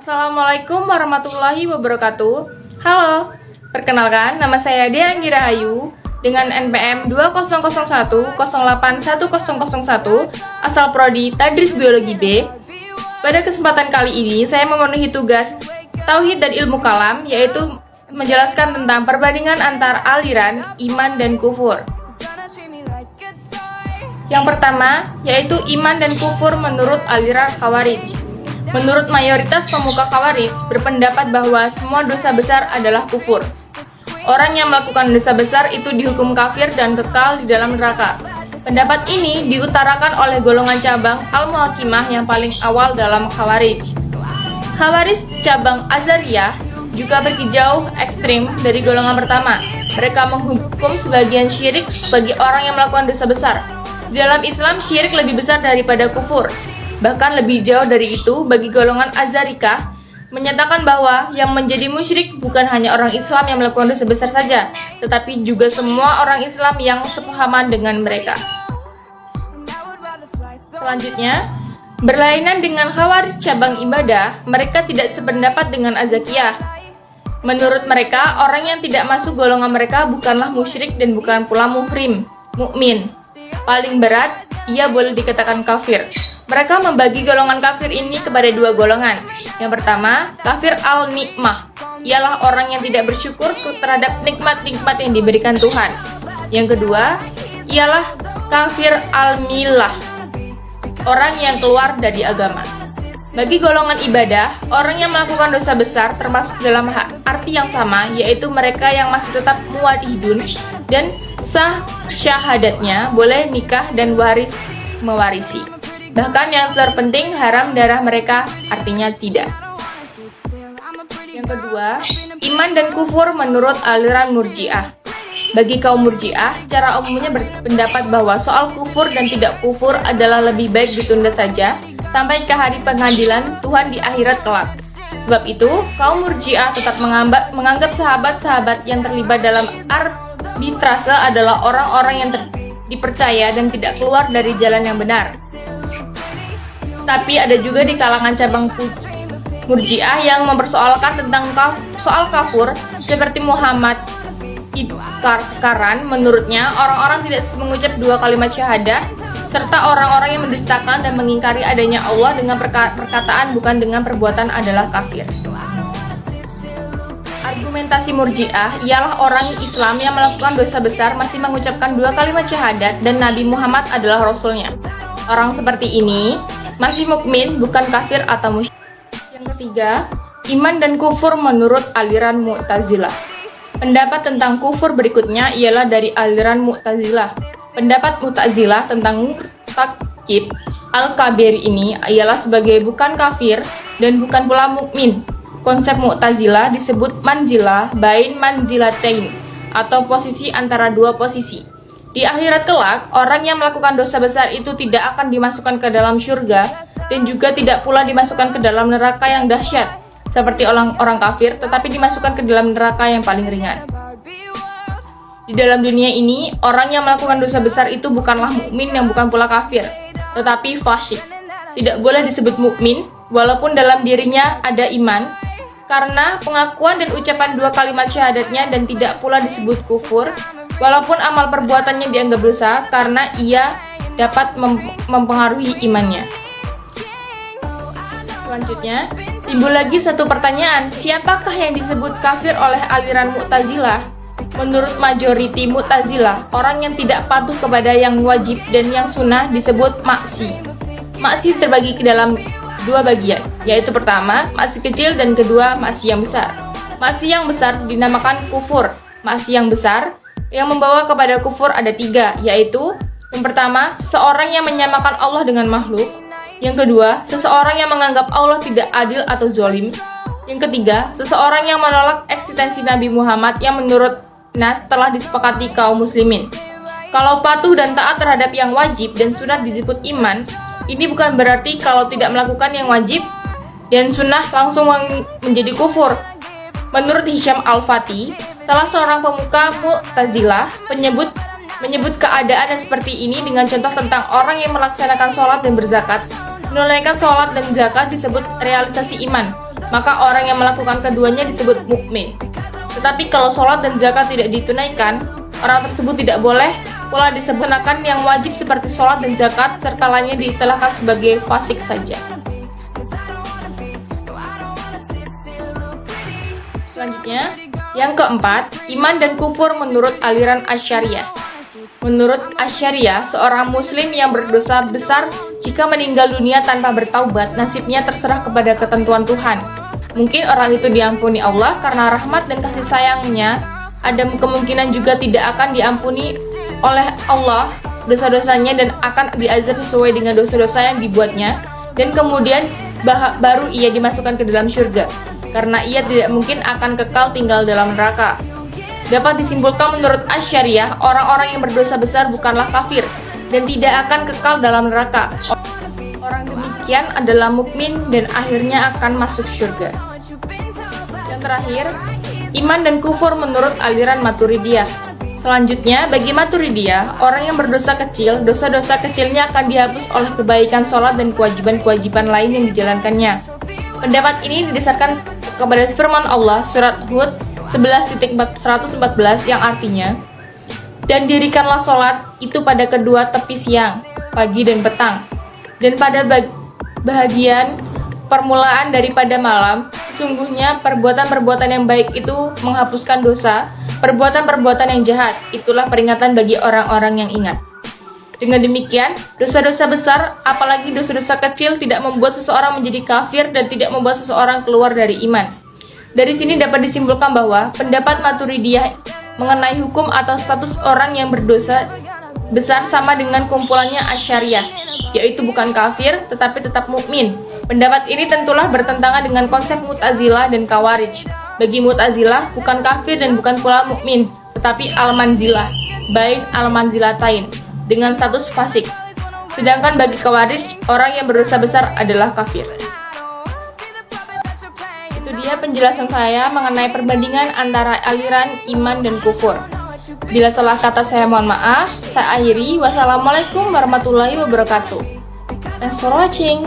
Assalamualaikum warahmatullahi wabarakatuh. Halo, perkenalkan nama saya Dea Anggira Ayu dengan NPM 2001081001 asal prodi Tadris Biologi B. Pada kesempatan kali ini saya memenuhi tugas Tauhid dan Ilmu Kalam, yaitu menjelaskan tentang perbandingan antar aliran iman dan kufur. Yang pertama yaitu iman dan kufur menurut aliran Khawarij. Menurut mayoritas pemuka Khawarij berpendapat bahwa semua dosa besar adalah kufur. Orang yang melakukan dosa besar itu dihukum kafir dan kekal di dalam neraka. Pendapat ini diutarakan oleh golongan cabang Al-Muhakimah yang paling awal dalam Khawarij. Khawarij cabang Azariyah juga pergi jauh ekstrim dari golongan pertama. Mereka menghukum sebagian syirik bagi orang yang melakukan dosa besar. Di dalam Islam, syirik lebih besar daripada kufur. Bahkan lebih jauh dari itu, bagi golongan Azarikah menyatakan bahwa yang menjadi musyrik bukan hanya orang Islam yang melakukan dosa besar saja, tetapi juga semua orang Islam yang sepahaman dengan mereka. Selanjutnya, berlainan dengan Khawarij cabang ibadah, mereka tidak sependapat dengan Azakiyah. Menurut mereka, orang yang tidak masuk golongan mereka bukanlah musyrik dan bukan pula mukmin. Paling berat, ia boleh dikatakan kafir. Mereka membagi golongan kafir ini kepada dua golongan. Yang pertama, kafir al-nikmah, ialah orang yang tidak bersyukur terhadap nikmat-nikmat yang diberikan Tuhan. Yang kedua, ialah kafir al-milah, orang yang keluar dari agama. Bagi golongan ibadah, orang yang melakukan dosa besar termasuk dalam arti yang sama, yaitu mereka yang masih tetap muwahhidun dan sah syahadatnya, boleh nikah dan mewarisi. Bahkan yang terpenting haram darah mereka, artinya tidak. Yang kedua, iman dan kufur menurut aliran Murji'ah. Bagi kaum Murji'ah, secara umumnya berpendapat bahwa soal kufur dan tidak kufur adalah lebih baik ditunda saja sampai ke hari pengadilan Tuhan di akhirat kelak. Sebab itu, kaum Murji'ah tetap menganggap sahabat-sahabat yang terlibat dalam arbitrase adalah orang-orang yang dipercaya dan tidak keluar dari jalan yang benar. Tapi ada juga di kalangan cabang Murji'ah yang mempersoalkan tentang soal kafur, seperti Muhammad Ibn menurutnya orang-orang tidak mengucap dua kalimat syahadah, serta orang-orang yang mendustakan dan mengingkari adanya Allah dengan perkataan bukan dengan perbuatan adalah kafir. Argumentasi Murji'ah ialah orang Islam yang melakukan dosa besar masih mengucapkan dua kalimat syahadat dan Nabi Muhammad adalah Rasulnya. Orang seperti ini masih mukmin, bukan kafir atau musyrik. Yang ketiga, iman dan kufur menurut aliran Mu'tazilah. Pendapat tentang kufur berikutnya ialah dari aliran Mu'tazilah. Pendapat Mu'tazilah tentang murtakib al-kabir ini ialah sebagai bukan kafir dan bukan pula mukmin. Konsep Mu'tazilah disebut manzilah bain manzilatain, atau posisi antara dua posisi. Di akhirat kelak, orang yang melakukan dosa besar itu tidak akan dimasukkan ke dalam syurga dan juga tidak pula dimasukkan ke dalam neraka yang dahsyat seperti orang kafir, tetapi dimasukkan ke dalam neraka yang paling ringan. Di dalam dunia ini, orang yang melakukan dosa besar itu bukanlah mukmin yang bukan pula kafir, tetapi fasyik. Tidak boleh disebut mukmin walaupun dalam dirinya ada iman, karena pengakuan dan ucapan dua kalimat syahadatnya, dan tidak pula disebut kufur walaupun amal perbuatannya dianggap dosa karena ia dapat mempengaruhi imannya. Selanjutnya, timbul lagi satu pertanyaan, siapakah yang disebut kafir oleh aliran Mu'tazilah? Menurut majoriti Mu'tazilah, orang yang tidak patuh kepada yang wajib dan yang sunnah disebut maksi. Maksi terbagi ke dalam dua bagian, yaitu pertama, maksi kecil, dan kedua, maksi yang besar. Maksi yang besar dinamakan kufur. Maksi yang besar yang membawa kepada kufur ada tiga, yaitu yang pertama, seseorang yang menyamakan Allah dengan makhluk. Yang kedua, seseorang yang menganggap Allah tidak adil atau zalim. Yang ketiga, seseorang yang menolak eksistensi Nabi Muhammad yang menurut Nas telah disepakati kaum muslimin. Kalau patuh dan taat terhadap yang wajib dan sunat disebut iman, ini bukan berarti kalau tidak melakukan yang wajib dan sunnah langsung menjadi kufur. Menurut Hisham Al-Fatih, salah seorang pemuka Mu'tazilah menyebut keadaan yang seperti ini dengan contoh tentang orang yang melaksanakan sholat dan berzakat. Menunaikan sholat dan zakat disebut realisasi iman. maka orang yang melakukan keduanya disebut mukmin. Tetapi kalau sholat dan zakat tidak ditunaikan, orang tersebut tidak boleh pula disebutkan yang wajib seperti sholat dan zakat, serta lainnya diistilahkan sebagai fasik saja. Selanjutnya, yang keempat, iman dan kufur menurut aliran Asy'ariyah. Menurut Asy'ariyah, seorang muslim yang berdosa besar jika meninggal dunia tanpa bertaubat, nasibnya terserah kepada ketentuan Tuhan. Mungkin orang itu diampuni Allah karena rahmat dan kasih sayangnya, ada kemungkinan juga tidak akan diampuni oleh Allah dosa-dosanya dan akan diazab sesuai dengan dosa-dosa yang dibuatnya, dan kemudian baru ia dimasukkan ke dalam surga, karena ia tidak mungkin akan kekal tinggal dalam neraka. Dapat disimpulkan menurut Asy'ariyah, orang-orang yang berdosa besar bukanlah kafir dan tidak akan kekal dalam neraka. Orang demikian adalah mukmin dan akhirnya akan masuk surga. Yang terakhir, iman dan kufur menurut aliran Maturidiyah. Selanjutnya, bagi Maturidiyah, orang yang berdosa kecil, dosa-dosa kecilnya akan dihapus oleh kebaikan sholat dan kewajiban-kewajiban lain yang dijalankannya. Pendapat ini didasarkan kepada firman Allah surat Hud 11.114 yang artinya, dan dirikanlah sholat itu pada kedua tepi siang, pagi dan petang, dan pada bahagian permulaan daripada malam. Sesungguhnya perbuatan-perbuatan yang baik itu menghapuskan dosa, perbuatan-perbuatan yang jahat itulah peringatan bagi orang-orang yang ingat. Dengan demikian, dosa-dosa besar, apalagi dosa-dosa kecil, tidak membuat seseorang menjadi kafir dan tidak membuat seseorang keluar dari iman. Dari sini dapat disimpulkan bahwa pendapat Maturidiyah mengenai hukum atau status orang yang berdosa besar sama dengan kumpulannya Asy'ariyah, yaitu bukan kafir tetapi tetap mukmin. Pendapat ini tentulah bertentangan dengan konsep Mu'tazilah dan Khawarij. Bagi Mu'tazilah, bukan kafir dan bukan pula mukmin, tetapi al-manzilah, bain al-manzilatain, dengan status fasik. Sedangkan bagi Khawarij, orang yang berdosa besar adalah kafir. Itu dia penjelasan saya mengenai perbandingan antara aliran iman dan kufur. Bila salah kata saya mohon maaf. Saya akhiri. Wassalamualaikum warahmatullahi wabarakatuh. Thanks for watching.